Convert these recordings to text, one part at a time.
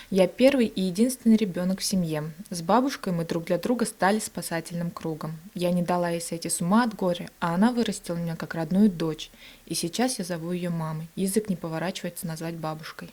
Я первый и единственный ребенок в семье. С бабушкой мы друг для друга стали спасательным кругом. Я не дала ей сойти с ума от горя, а она вырастила меня как родную дочь. И сейчас я зову ее мамой. Язык не поворачивается назвать бабушкой.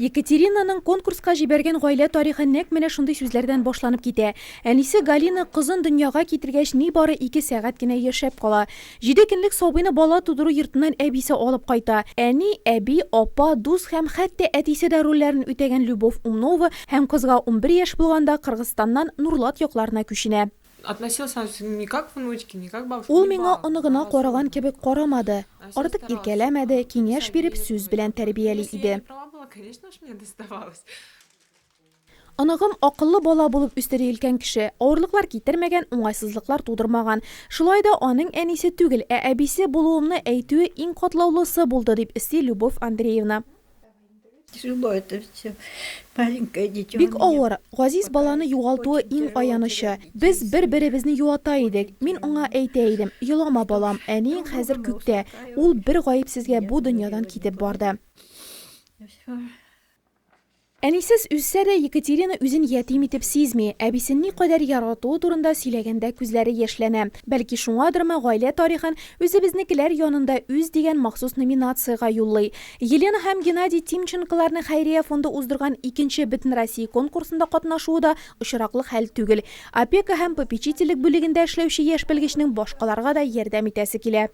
Екатеринаның конкурска җибәргән гаилә тарихы нәкъ менә шундый сүзләрдән башланып китә. Әнисе Галина кызын дөньяга китергәч нибары 2 сәгать кенә яшәп кала. 7 көнлек сабыйны бала тудыру йортыннан әбисе алып кайта. Әни, әби, апа, дус һәм хәтта әтисе дә рольләрен үтәгән Любовь Умнова һәм кызга 11 яшь булганда Кыргызстаннан Нурлат якларына күченә. Относился не как внучки, не как бабушка. Ул миңа оныгына караган кебек карамады. Артык иркәләмәде, киңәш биреп сүз белән тәрбияли иде. Конечно ж мне доставалось. Анагым акыллы бала булып үстерелгән кеше, авырлыклар китермәгән, уңайсызлыклар тудырмаган. Шулай да аның әнисе түгел, әбисе булуымны әйтүе иң катлаулысы булды дип исти Любовь Андреевна. Тяжело это все. Маленькое дитё. Бик авыр, газиз баланы югалтуы иң аянышы. Без бер-беребезне юата идек. Мин аңа әйтә идем: "Елама балам, әниң хәзер күктә. Ул бер гаепсезгә бу дөньядан китеп барды." Әнисез үссә дә Екатерина үзен ятим итеп сизми, әбисен никадәр яратуы турында сөйләгәндә күзләре яшьләнә. Бәлки шуңадырмы гаилә тарихын үзебезнекеләр янында үз дигән махсус номинацияга юллый. Елена һәм Геннадий Тимченколарны Хәйрия фонды уздырган 2нче Бөтен Россия конкурсында катнашуы да очраклы хәл түгел. Опека һәм попечительлек бүлегендә эшләүче яшь белгечнең башкаларга да ярдәм итәсе килә.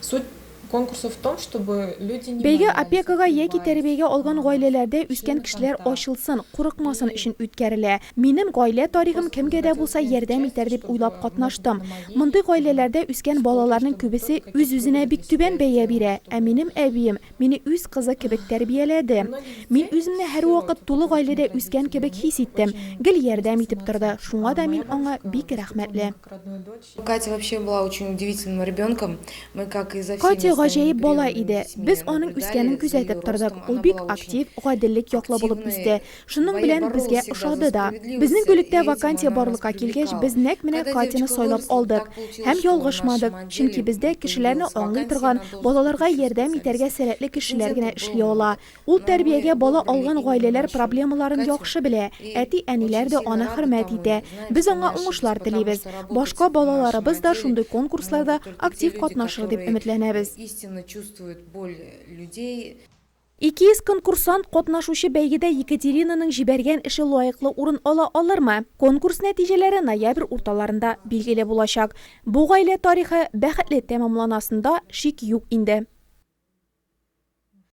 Суть конкурса в том, чтобы люди не Бәйге боялись, опекага яки понимали. тәрбиягә алган гаиләләрдә үскән кешеләр ачылсын, курыкмасын өчен үткәрелә. Минем гаилә тарихым кемгә дә булса ярдәм итәр дип уйлап катнаштым. Мондый гаиләләрдә үскән балаларның күбесе үз-үзенә бик түбән бәя бирә, ә минем әбием мине үз кызы кебек тәрбияләде. Мин үземне һәр вакыт тулы гаиләдә үскән кебек хис иттем. Гел ярдәм итеп торды. Шуңа да мин аңа бик рәхмәтле. Как родной дочери. Катя вообще была очень удивительным ребенком. Мы как и за Катя всеми гаҗәеп остальными бала приемными иде. семьями Без аның наблюдали үскәнен за күзәтеп её тордык. ростом. Ул Она бик была актив, очень гаделлек яклы булып активной, үсте. Шуның белән боролась безгә всегда ошады за да. справедливость, Безнең и бүлектә этим вакансия она нас барлыкка килгәч, привлекала. без нәкъ менә Когда Катяны девочка сайлап выросла, алдык. так получилось, Һәм что в ялгышмадык, нашем отделе чөнки бездә кешеләрне появилась аңлый вакансия торган, на должность балаларга ключевой ярдәм итәргә специалиста. сәләтле кешеләр генә Претендентов эшли было ала. много. Ул Но тәрбиягә мы бала выбрали алган именно гаиләләр нашу проблемаларын Катю. яхшы белә. И Әти, әниләр очень дә сильно аны рада хөрмәт тому, итә. знаем, Без что аңа не ошиблись, уңышлар потому телибез. что работать Башка в нашем балаларыбыз да отделе шундый конкурсларда могут только те актив люди, катнашыр дип которые өметләнәбез. истинно чувствуют боль людей. 200 конкурсант катнашучы бәйгедә Екатеринаның җибәргән эше лаеклы урын ала алырмы? Конкурс нәтиҗәләре ноябрь урталарында билгеле булачак. Бу гаилә тарихы бәхетле тәмамланасында шик юк инде.